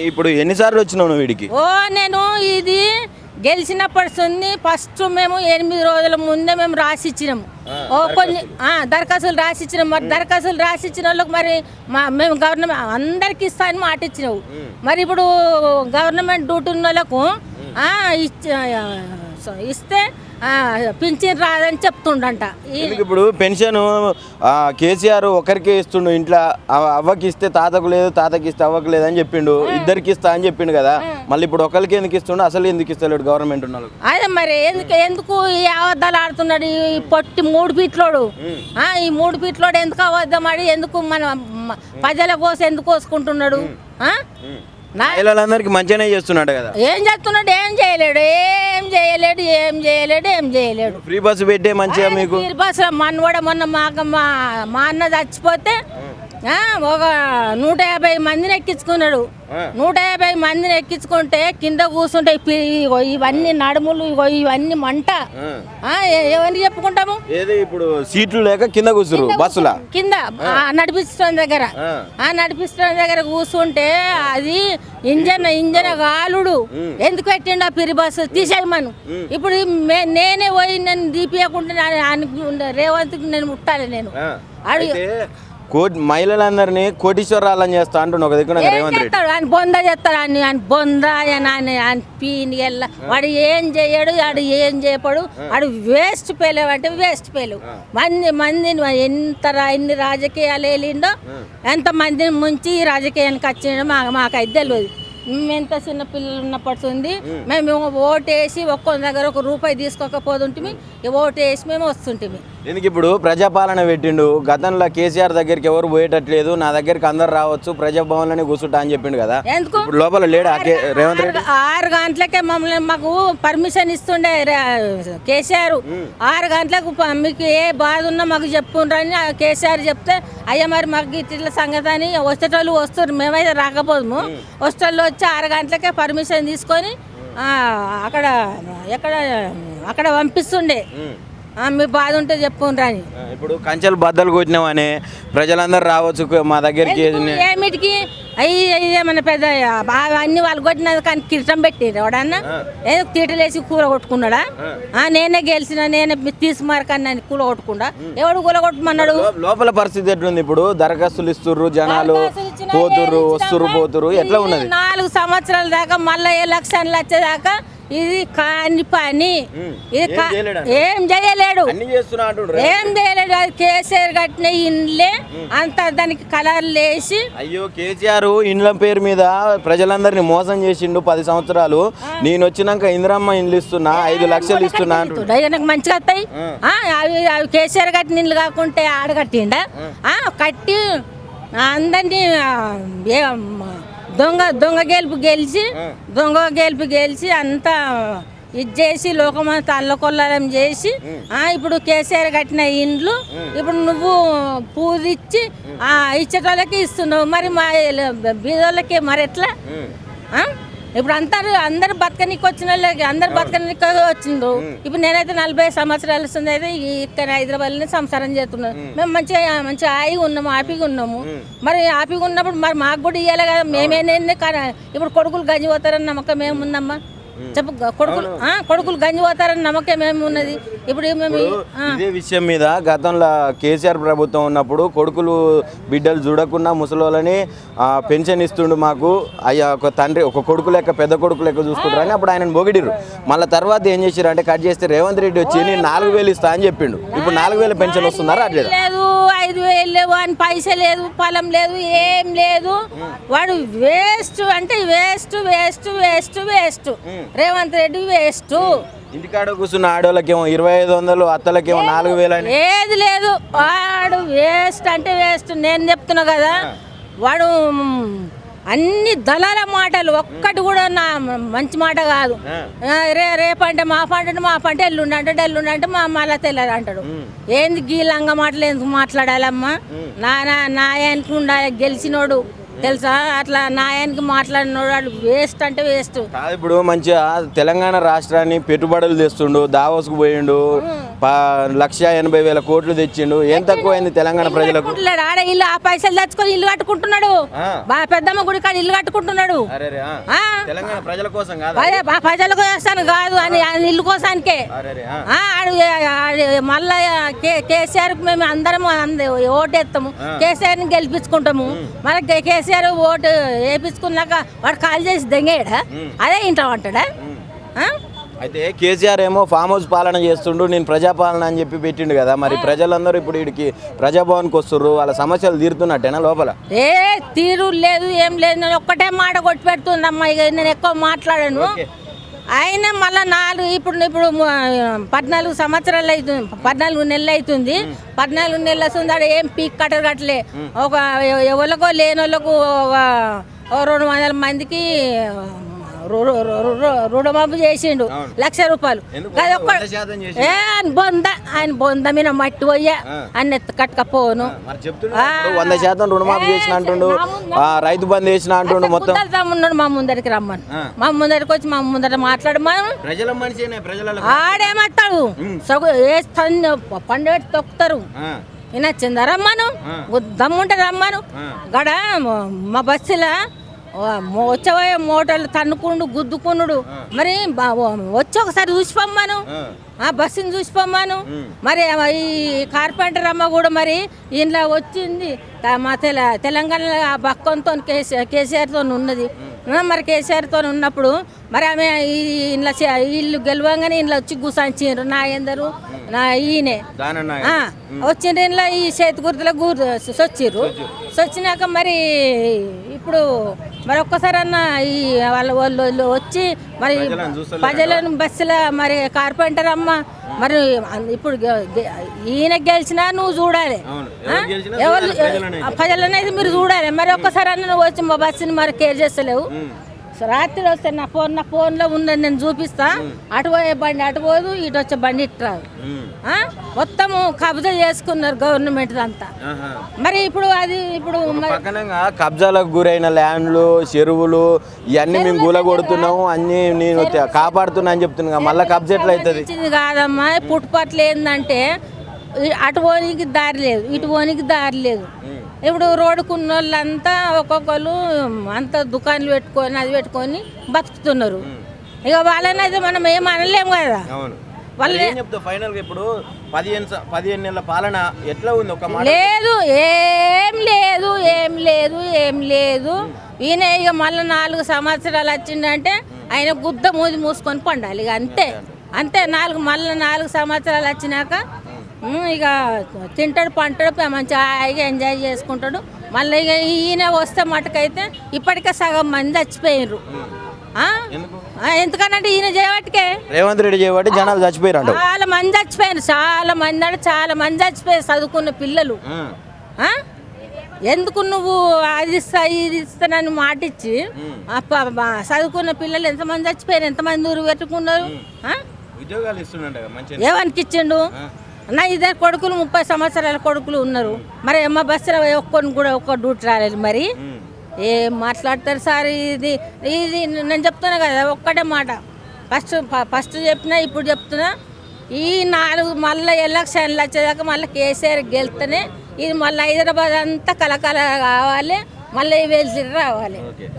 ఇప్పుడు ఎన్నిసార్లు వచ్చినావు నువ్వు వీడికి? నేను ఇది గెలిచినప్పటి ఫస్ట్ మేము 8 రోజుల ముందే మేము రాసిచ్చినాము. కొన్ని దరఖాస్తులు రాసిచ్చినాం. మరి దరఖాస్తులు రాసిచ్చిన వాళ్ళకి మరి మేము గవర్నమెంట్ అందరికి ఇస్తామని మాట ఇచ్చినావు. మరి ఇప్పుడు గవర్నమెంట్ డ్యూటీ ఉన్న వాళ్ళకు ఇస్తే పింఛన్ రాదని చెప్తుండంట. ఇప్పుడు పెన్షన్ కేసీఆర్ ఒకరికి ఇస్తుండు, ఇంట్లో అవ్వకి ఇస్తే తాతకు లేదు, తాతకి ఇస్తే అవ్వకు లేదని చెప్పిండు, ఇద్దరికి ఇస్తా అని చెప్పిండు కదా. మళ్ళీ ఇప్పుడు ఒకరికి ఎందుకు ఇస్తుండు, అసలు ఎందుకు ఇస్తలేడు గవర్నమెంట్ ఉన్నాడు? అదే మరి ఎందుకు ఈ అబద్ధాలు ఆడుతున్నాడు ఈ పొట్టి 3 ఫీట్లోడు. ఈ 3 ఫీట్లోడు ఎందుకు అబద్ధం ఆడి ఎందుకు మన ప్రజల కోసం ఎందుకు కోసుకుంటున్నాడు? మహిళలందరికీ మంచిగానే చేస్తున్నాడు కదా. ఏం చేస్తున్నాడు? ఏం చేయలేడు. ఫ్రీ బస్సు పెట్టే మంచిగా మీకు. ఫ్రీ బస్సు మొన్న మా అన్న చచ్చిపోతే ఒక 150 మందిని ఎక్కించుకున్నాడు. 150 మందిని ఎక్కించుకుంటే కింద కూర్చుంటే ఇవన్నీ నడుములు ఇవన్నీ మంట. ఎవరిని చెప్పుకుంటాము? ఇప్పుడు సీట్లు లేక కింద కూర్చురు బస్సుల కింద నడిపిస్తున్న దగ్గర కూర్చుంటే అది ఇంజన్ గాలుడు ఎందుకు పెట్టిండు ఆ పిరి బస్సు తీసేయమను. ఇప్పుడు నేనే పోయి నేను దీపియకుండా రేవంత్కి నేను ముట్టాలి. నేను అడిగి మహిళలందరినీ కోటీశ్వరాలని చేస్తా అంటున్నా ఒక దగ్గర రేవంత్ రెడ్డి. ఆయన బొంద చేస్తాడు. ఆయన బొంద ఆయన పీని వెళ్ళ వాడు ఏం చేయడు, వాడు ఏం చేయపడు. వాడు వేస్ట్ పేలేవు అంటే వేస్ట్ పేలేవు. మందిని ఎన్ని రాజకీయాలు వెళ్ళిండో, ఎంత మందిని ముంచి రాజకీయానికి వచ్చిండో మాకైతే తెలియదు. మేము ఎంత చిన్న పిల్లలు ఉన్నప్పటి మేము ఓటేసి ఒక్కో దగ్గర ₹1 తీసుకోకపోతుంటే ఓటేసి మేము వస్తుంటే. దీనికి ఇప్పుడు ప్రజాపాలన పెట్టిండు. గతంలో కేసీఆర్ దగ్గరికి ఎవరు పోయేటట్లేదు, నా దగ్గరికి అందరు రావచ్చు, ప్రజాభవన్లోనే కూర్చుంటా అని చెప్పిండు కదా. ఎందుకు లోపల లేడు రేవంత్ రెడ్డి? 6 గంటలకే మమ్మల్ని మాకు పర్మిషన్ ఇస్తుండే కేసీఆర్. 6 గంటలకు మీకు ఏ బాధ ఉన్నా మాకు చెప్పుకుంటారని కేసీఆర్ చెప్తే, అయ్యా మరి మాకు ఇట్ల సంగతి అని వచ్చేటోళ్ళు వస్తారు, మేమైతే రాకపోదుము. వచ్చేటోళ్ళు వచ్చి 6 గంటలకే పర్మిషన్ తీసుకొని అక్కడ పంపిస్తుండే. మీ బాధ ఉంటే చెప్పుకుంటారని. ఇప్పుడు కంచెలు బద్దలు కొట్టినామని ప్రజలందరూ రావచ్చు మా దగ్గరికి. ఏమిటికి అయ్యేమన్నా పెద్ద అన్ని వాళ్ళు కొట్టినది కానీ కిరీటం పెట్టిండ్రు ఎవడన్నా? ఏదో తీటలేసి కూర కొట్టుకున్నాడా? నేనే గెలిచిన నేనే తీసుమారకన్నా కూల కొట్టుకుండా ఎవడు కూల కొట్టమన్నాడు? లోపల పరిస్థితి ఎట్లుంది ఇప్పుడు? దరఖాస్తులు ఇస్తుర్రు, జనాలు పోతుర్రు, వస్తుర్రు, పోతుర్రు, ఎట్లా ఉన్నది? 4 సంవత్సరాల దాకా మళ్ళీ ఎలక్షన్లు వచ్చేదాకా ఇది కాని పని. ఇది ఏం చేయలేడు. అది కేసీఆర్ కట్టిన ఇండ్లే అంత దానికి కలర్లు వేసి. అయ్యో కేసీఆర్ ఇండ్ల పేరు మీద ప్రజలందరినీ మోసం చేసిండు 10 సంవత్సరాలు. నేను వచ్చినాక ఇందిరమ్మ ఇండ్లు ఇస్తున్నా, 5 లక్షలు ఇస్తున్నా నాకు మంచిగా వస్తాయి. అవి కేసీఆర్ కట్టిన ఇండ్లు కాకుంటే ఆడగట్టిండా? కట్టి అందరినీ దొంగ గెలుపు గెలిచి అంతా ఇది చేసి లోకమంతా అల్లకొల్లం చేసి ఇప్పుడు కేసీఆర్ కట్టిన ఇండ్లు ఇప్పుడు నువ్వు పూదిచ్చి ఇచ్చేటోళ్ళకి ఇస్తున్నావు. మరి మా బీదోళ్ళకి మరి ఎట్లా? ఇప్పుడు అందరు బతకనికి వచ్చిన వాళ్ళకి అందరు బతకనికి వచ్చిండ్రు. ఇప్పుడు నేనైతే 40 సంవత్సరాలు వస్తుంది అయితే ఇక్కడ హైదరాబాద్లోనే సంసారం చేస్తున్నాను. మేము మంచిగా హాయిగా ఉన్నాము, హ్యాపీగా ఉన్నాము. మరి హ్యాపీగా ఉన్నప్పుడు మరి మాకు కూడా ఇవ్వాలి కదా. మేమేనే కానీ ఇప్పుడు కొడుకులు గంజి పోతారని నమ్మకం ఏముందమ్మా చెప్పు? కొడుకులు గంజి పోతారని నమ్మకం ఏమున్నది? ఇప్పుడు ఇదే విషయం మీద గతంలో కేసీఆర్ ప్రభుత్వం ఉన్నప్పుడు కొడుకులు బిడ్డలు చూడకుండా ముసలోళ్ళని పెన్షన్ ఇస్తుండు మాకు, అయ్యా ఒక తండ్రి ఒక కొడుకు లెక్క పెద్ద కొడుకు లెక్క చూసుకుంటారు అని అప్పుడు ఆయన పొగిడిరు. మళ్ళీ తర్వాత ఏం చేశారు అంటే కట్ చేస్తే రేవంత్ రెడ్డి వచ్చి నేను 4,000 ఇస్తా అని చెప్పిండు. ఇప్పుడు 4,000 పెన్షన్ వస్తున్నారా? అట్లేదు, 5,000 లేవు అని పైస లేదు, పొలం లేదు, ఏం లేదు. వాడు వేస్ట్ అంటే వేస్ట్ రేవంత్ రెడ్డి వేస్ట్. ఇంటికాడ కూర్చున్న ఆడోళ్ళకేమో 2,500, అత్తలకేమో 4,000. ఏది లేదు. వాడు వేస్ట్ అంటే వేస్ట్. నేను చెప్తున్నా కదా, వాడు అన్ని దళాల మాటలు, ఒక్కటి కూడా నా మంచి మాట కాదు. రేపంటే మా పంట ఎల్లుండంటే మా మళ్ళా తెల్లారు అంటాడు. ఏంది గీలంగా మాటలు ఎందుకు మాట్లాడాలమ్మా? నాయానికి ఉండాలి గెలిచినోడు తెలుసా? అట్లా నాయానికి మాట్లాడినోడు వాడు వేస్ట్ అంటే వేస్ట్. ఇప్పుడు మంచిగా తెలంగాణ రాష్ట్రాన్ని పెట్టుబడులు తెస్తుండు, దావోస్కు పోయిండు, 1,80,000 కోట్లు తెచ్చిండు. ఏం తక్కువైంది తెలంగాణ ప్రజలకు? కట్టుకుంటున్నాడు ఆడ ఇల్లు, ఆ పైసలు తెచ్చుకొని ఇల్లు కట్టుకుంటున్నాడు. పెద్దమ్మ గుడి కాడ ఇల్లు కట్టుకుంటున్నాడు. తెలంగాణ ప్రజల కోసం కాదు, ప్రజల కోసం కాదు అని ఇల్లు కోసానికే. మళ్ళా కేసీఆర్ మేము అందరం ఓటేస్తాము, కేసీఆర్ ని గెలిపించుకుంటాము. మళ్ళీ కేసీఆర్ ఓటు వేయించుకున్నాక వాడు కాల్ చేసి దెంగేయడా? అదే ఇంట్లో అంటాడా? అయితే కేసీఆర్ ఏమో ఫామ్ హౌస్ పాలన చేస్తుండు, నేను ప్రజాపాలన అని చెప్పి పెట్టిండు కదా. మరి ప్రజలందరూ ఇప్పుడు వీడికి ప్రజాభవన్కి వస్తుర్రు, వాళ్ళ సమస్యలు తీరుతున్నట్టేనా లోపల? ఏ తీరు లేదు, ఏం లేదు. నేను ఒక్కటే మాట కొట్టి పెడుతుందమ్మా, ఇక నేను ఎక్కువ మాట్లాడాను. ఆయన మళ్ళీ ఇప్పుడు 14 సంవత్సరాలు అవుతుంది, 14 నెలలు అవుతుంది. 14 నెలలు వస్తుంది, ఆడ ఏం పీక్ కట్టలే. ఒక ఎవరికో లేని వాళ్ళకు 200 మందికి రుణమాఫీ చేసిండు, 1,00,000 రూపాయలు. ఆయన బొంద మీద మట్టి పోయా అని కట్టకపోను. 100% రుణమాఫీ చేసిన అంటుండు, రైతు బంద్ చేసిన అంటుండు. మొత్తం ఉన్నాడు మా ముందరికి రమ్మని, మా ముందరికి వచ్చి మా ముందర మాట్లాడమను. ఆడేమత్తాడు పండు పెట్టి తొక్కుతారు. వినొచ్చిందా? రమ్మను, దమ్ముంటే రమ్మను. గడ మా బస్సులో వచ్చే మోటార్లు తన్నుకుండు, గుద్దుకున్నాడు. మరి వచ్చి ఒకసారి చూసిపోమ్మాను, ఆ బస్సుని చూసిపోమ్మాను. మరి ఈ కార్పెంటర్ అమ్మ కూడా మరి ఇంట్లో వచ్చింది మా తెలంగాణలో ఆ బక్కంతో కేసీఆర్తో ఉన్నది. మరి కేసీఆర్తో ఉన్నప్పుడు మరి ఆమె ఇంట్లో ఇల్లు గెలవంగానే ఇంట్లో వచ్చి గుసాంచారు. నా ఎందరు నా ఈయనే వచ్చిండ్రు, ఇంట్లో ఈ చేతి గుర్తులకు సొచ్చిర్రు. సొచ్చినాక మరి ఇప్పుడు మరి ఒక్కసారన్నా ఈ వాళ్ళు వచ్చి మరి ప్రజలను బస్సులో మరి కార్పెంటర్ అమ్మ మరి ఇప్పుడు ఈయన గెలిచినా నువ్వు చూడాలి, ఎవరు ప్రజలనేది మీరు చూడాలి. మరి ఒక్కసారి అన్న నువ్వు వచ్చి మా బస్సుని మరి కేర్ చేస్తలేవు. రాత్రి వస్తే నా ఫోన్లో ఉన్నది నేను చూపిస్తా. అటు పోయే బండి అటు పోదు, ఇటు వచ్చే బండి ఇటు రాదు. మొత్తము కబ్జా చేసుకున్నారు గవర్నమెంట్ అంతా. మరి ఇప్పుడు అది ఇప్పుడు కబ్జాలకు గురైన ల్యాండ్లు, చెరువులు ఇవన్నీ మేము కూలగొడుతున్నాము, అన్ని నేను కాపాడుతున్నా అని చెప్తున్నా. మళ్ళీ కబ్జా ఎట్లా అవుతుంది? కాదమ్మా, పుట్టుపట్లు ఏంటంటే అటు పోనీకి దారి లేదు, ఇటు పోనీకి దారి లేదు. ఇప్పుడు రోడ్డుకున్న వాళ్ళంతా ఒక్కొక్కరు అంత దుకాణాలు పెట్టుకొని అది పెట్టుకొని బతుకుతున్నారు. ఇక వాళ్ళని అయితే మనం ఏం అనలేము కదా. ఇప్పుడు 15 నెలల పాలన ఎట్లా ఉంది? లేదు, ఏం లేదు, ఏం లేదు, ఏం లేదు. ఈయన ఇక మళ్ళీ 4 సంవత్సరాలు వచ్చిందంటే ఆయన గుద్ద మూసుకొని పండాలి. ఇక అంతే అంతే. మళ్ళీ 4 సంవత్సరాలు వచ్చినాక ఇక తింటాడు, పంటాడు, మంచిగా హాయిగా ఎంజాయ్ చేసుకుంటాడు. మళ్ళీ ఇక ఈయన వస్తే మటుకైతే ఇప్పటికే సగం మంది చచ్చిపోయినరు. ఎందుకనంటే ఈయన చేయబట్టికే, రేవంత్ రెడ్డి చేయబట్టి జనాలు చచ్చిపోయారు. చాలా మంది చచ్చిపోయారు, చాలా మంది అంటే చాలా మంది చచ్చిపోయారు చదువుకున్న పిల్లలు. ఎందుకు నువ్వు అది ఇస్తా ఇది ఇస్తానని మాటిచ్చి చదువుకున్న పిల్లలు ఎంతమంది చచ్చిపోయారు, ఎంతమంది ఊరు పెట్టుకున్నారు? ఏమనికి ఇచ్చిండు? నా ఇద్దరు కొడుకులు 30 సంవత్సరాల కొడుకులు ఉన్నారు. మరి అమ్మ బస్సులో ఒక్కరిని కూడా ఒక్క డ్యూటీ రాలేదు. మరి ఏం మాట్లాడతారు సార్? ఇది నేను చెప్తున్నా కదా, ఒక్కటే మాట. ఫస్ట్ చెప్పినా ఇప్పుడు చెప్తున్నా, ఈ 4 మళ్ళీ ఎలక్షన్లు వచ్చేదాకా మళ్ళీ కేసీఆర్ గెలిస్తేనే ఇది మళ్ళీ హైదరాబాద్ అంతా కలకల కావాలి, మళ్ళీ వెళ్తే రావాలి.